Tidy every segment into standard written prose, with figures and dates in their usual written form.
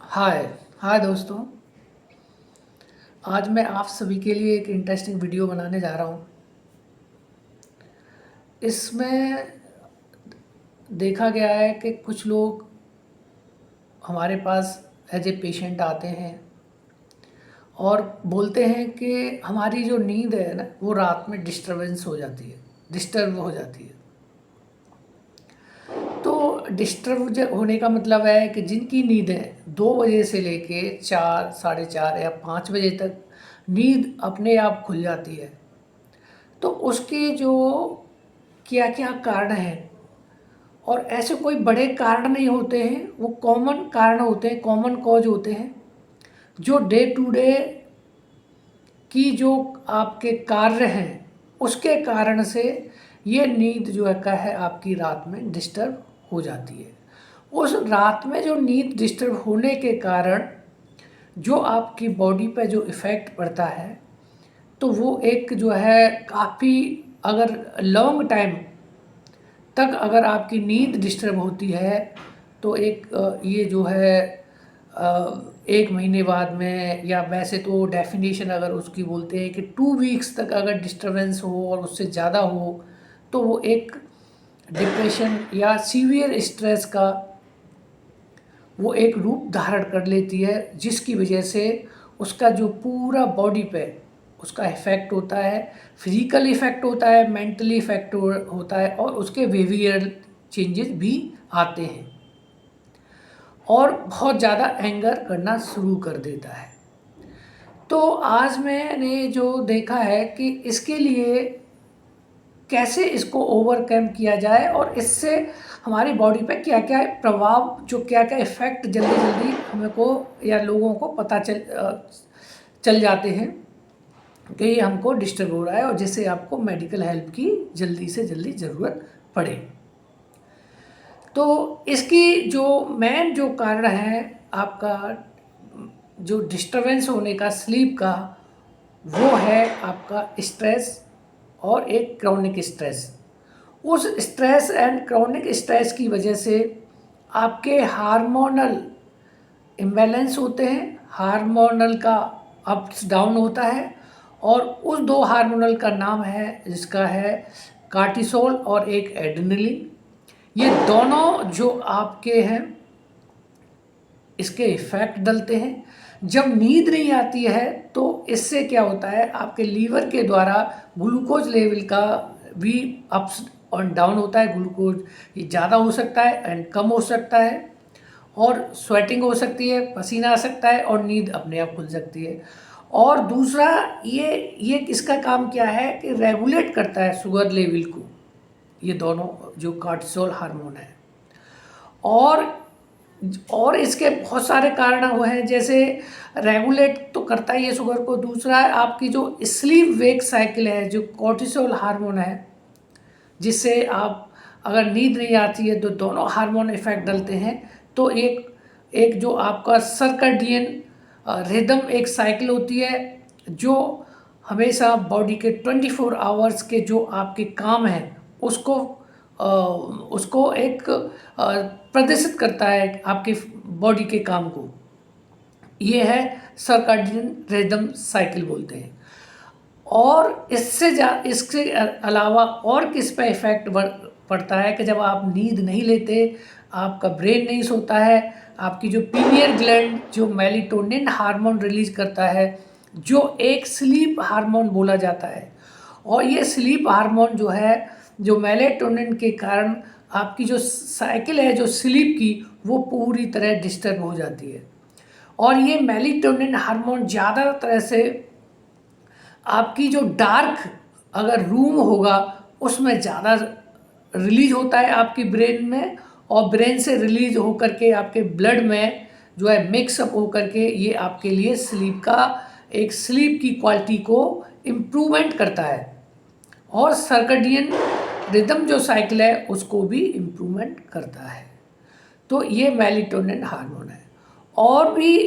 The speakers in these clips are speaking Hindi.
हाय हाय दोस्तों। आज मैं आप सभी के लिए एक इंटरेस्टिंग वीडियो बनाने जा रहा हूँ। इसमें देखा गया है कि कुछ लोग हमारे पास एज ए पेशेंट आते हैं और बोलते हैं कि हमारी जो नींद है ना वो रात में डिस्टरबेंस हो जाती है, डिस्टर्ब हो जाती है। तो डिस्टर्ब होने का मतलब है कि जिनकी नींद है 2 बजे से लेके 4, साढ़े 4 या 5 बजे तक नींद अपने आप खुल जाती है। तो उसके जो क्या क्या कारण हैं, और ऐसे कोई बड़े कारण नहीं होते हैं, वो कॉमन कारण होते हैं, कॉमन कॉज होते हैं जो डे टू डे की जो आपके कार्य हैं उसके कारण से ये नींद जो है का है आपकी रात में डिस्टर्ब हो जाती है। उस रात में जो नींद डिस्टर्ब होने के कारण जो आपकी बॉडी पे जो इफ़ेक्ट पड़ता है, तो वो एक जो है काफ़ी, अगर लॉन्ग टाइम तक अगर आपकी नींद डिस्टर्ब होती है तो ये जो है 1 महीने बाद में, या वैसे तो डेफिनेशन अगर उसकी बोलते हैं कि 2 वीक्स तक अगर डिस्टरबेंस हो और उससे ज़्यादा हो तो वो एक डिप्रेशन या सीवियर स्ट्रेस का वो एक रूप धारण कर लेती है, जिसकी वजह से उसका जो पूरा बॉडी पे उसका इफ़ेक्ट होता है, फिजिकल इफ़ेक्ट होता है, मेंटली इफ़ेक्ट होता है, और उसके बिहेवियर चेंजेस भी आते हैं और बहुत ज़्यादा एंगर करना शुरू कर देता है। तो आज मैंने जो देखा है कि इसके लिए कैसे इसको ओवरकम किया जाए और इससे हमारी बॉडी पे क्या क्या प्रभाव, जो क्या क्या इफ़ेक्ट जल्दी जल्दी हमें को या लोगों को पता चल जाते हैं कि ये हमको डिस्टर्ब हो रहा है और जिससे आपको मेडिकल हेल्प की जल्दी से जल्दी ज़रूरत पड़े। तो इसकी जो मेन जो कारण है आपका जो डिस्टरबेंस होने का स्लीप का, वो है आपका स्ट्रेस और एक क्रॉनिक स्ट्रेस। उस स्ट्रेस एंड क्रॉनिक स्ट्रेस की वजह से आपके हार्मोनल इम्बैलेंस होते हैं, हार्मोनल का अप्स डाउन होता है, और उस दो हार्मोनल का नाम है जिसका है कार्टिसोल और एक एड्रेनलिन। ये दोनों जो आपके हैं इसके इफ़ेक्ट डलते हैं। जब नींद नहीं आती है तो इससे क्या होता है, आपके लीवर के द्वारा ग्लूकोज लेवल का भी अप्स और डाउन होता है। ग्लूकोज ये ज़्यादा हो सकता है एंड कम हो सकता है, और स्वेटिंग हो सकती है, पसीना आ सकता है, और नींद अपने आप खुल सकती है। और दूसरा ये इसका काम क्या है कि रेगुलेट करता है शुगर लेवल को, ये दोनों जो कार्टिसोल हार्मोन है। और इसके बहुत सारे कारण हुए हैं, जैसे रेगुलेट तो करता ही है शुगर को। दूसरा है आपकी जो स्लीप वेक साइकिल है, जो कॉर्टिसोल हार्मोन है, जिससे आप अगर नींद नहीं आती है तो दोनों हार्मोन इफेक्ट डलते हैं। तो एक एक जो आपका सर्कैडियन रिदम एक साइकिल होती है जो हमेशा बॉडी के 24 आवर्स के जो आपके काम हैं उसको उसको एक प्रदर्शित करता है, आपके बॉडी के काम को। ये है सर्कैडियन रिदम साइकिल बोलते हैं। और इसके अलावा और किस पे इफ़ेक्ट पड़ता है कि जब आप नींद नहीं लेते, आपका ब्रेन नहीं सोता है, आपकी जो पीनियल ग्लैंड जो मेलाटोनिन हार्मोन रिलीज करता है, जो एक स्लीप हार्मोन बोला जाता है, और ये स्लीप हार्मोन जो है, जो मेलाटोनिन के कारण आपकी जो साइकिल है जो स्लीप की, वो पूरी तरह डिस्टर्ब हो जाती है। और ये मेलाटोनिन हार्मोन ज़्यादा तरह से आपकी जो डार्क अगर रूम होगा उसमें ज़्यादा रिलीज होता है आपकी ब्रेन में, और ब्रेन से रिलीज होकर के आपके ब्लड में जो है मिक्सअप होकर के ये आपके लिए स्लीप की क्वालिटी को इम्प्रूवमेंट करता है, और सर्कैडियन रिदम जो साइकिल है उसको भी इम्प्रूवमेंट करता है। तो ये मेलाटोनिन हार्मोन है। और भी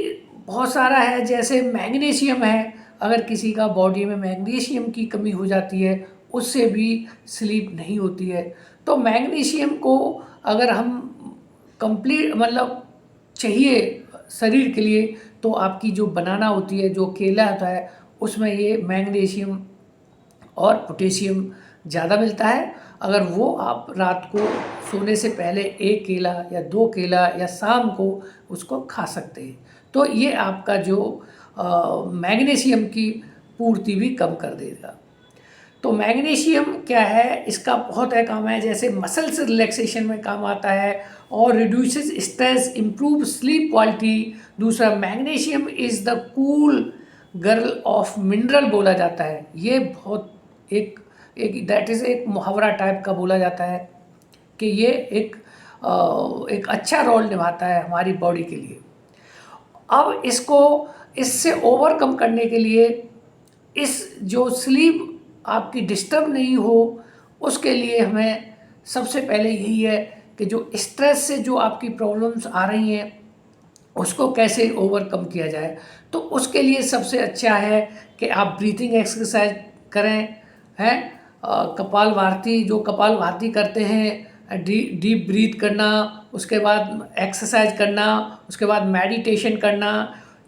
बहुत सारा है, जैसे मैग्नीशियम है, अगर किसी का बॉडी में मैग्नीशियम की कमी हो जाती है उससे भी स्लीप नहीं होती है। तो मैग्नीशियम को अगर हम कंप्लीट मतलब चाहिए शरीर के लिए तो आपकी जो बनाना होती है, जो केला होता है, उसमें ये मैग्नीशियम और पोटेशियम ज़्यादा मिलता है। अगर वो आप रात को सोने से पहले 1 केला या 2 केला या शाम को उसको खा सकते हैं। तो ये आपका जो मैग्नीशियम की पूर्ति भी कम कर देगा। तो मैग्नीशियम क्या है, इसका बहुत है काम है, जैसे मसल्स रिलैक्सेशन में काम आता है और reduces stress, improve sleep quality. दूसरा, magnesium is the cool girl of mineral बोला जाता है। ये बहुत एक एक दैट इज़ एक मुहावरा टाइप का बोला जाता है कि ये एक अच्छा रोल निभाता है हमारी बॉडी के लिए। अब इससे ओवरकम करने के लिए, इस जो स्लीप आपकी डिस्टर्ब नहीं हो, उसके लिए हमें सबसे पहले यही है कि जो स्ट्रेस से जो आपकी प्रॉब्लम्स आ रही हैं उसको कैसे ओवरकम किया जाए। तो उसके लिए सबसे अच्छा है कि आप ब्रीथिंग एक्सरसाइज करें, हैं, कपालभाति, जो कपालभाति करते हैं, डीप ब्रीथ करना, उसके बाद एक्सरसाइज करना, उसके बाद मेडिटेशन करना,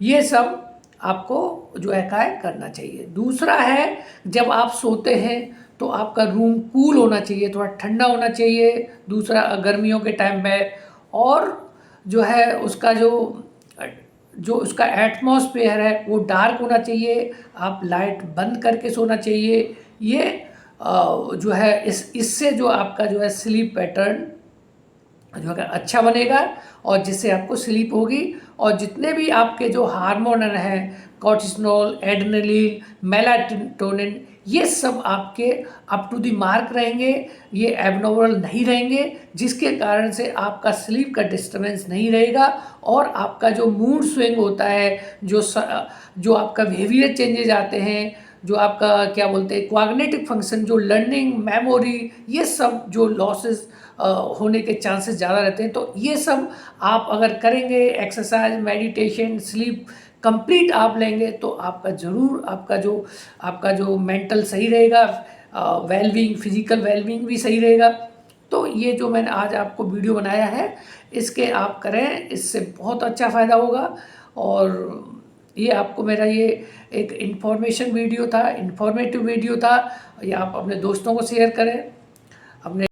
ये सब आपको जो है करना चाहिए। दूसरा है, जब आप सोते हैं तो आपका रूम कूल होना चाहिए, थोड़ा ठंडा होना चाहिए। दूसरा, गर्मियों के टाइम में, और जो है उसका जो उसका एटमॉस्फेयर है वो डार्क होना चाहिए। आप लाइट बंद करके सोना चाहिए। ये जो है इससे जो आपका जो है स्लीप पैटर्न जो है अच्छा बनेगा और जिससे आपको स्लीप होगी। और जितने भी आपके जो हार्मोन हैं, कॉर्टिसोल, एड्रेनलिन, मेलाटोनिन, ये सब आपके अप टू द मार्क रहेंगे, ये एबनॉर्मल नहीं रहेंगे, जिसके कारण से आपका स्लीप का डिस्टर्बेंस नहीं रहेगा और आपका जो मूड स्विंग होता है, जो आपका बिहेवियर चेंजेज आते हैं, जो आपका क्या बोलते हैं कॉग्निटिव फंक्शन, जो लर्निंग, मेमोरी, ये सब जो लॉसेस होने के चांसेस ज़्यादा रहते हैं। तो ये सब आप अगर करेंगे, एक्सरसाइज, मेडिटेशन, स्लीप कंप्लीट आप लेंगे, तो आपका ज़रूर आपका जो मेंटल सही रहेगा, वेलबींग, फिजिकल वेलबींग भी सही रहेगा। तो ये जो मैंने आज आपको वीडियो बनाया है, इसके आप करें, इससे बहुत अच्छा फ़ायदा होगा। और ये आपको मेरा ये एक इन्फॉर्मेटिव वीडियो था, ये आप अपने दोस्तों को शेयर करें, अपने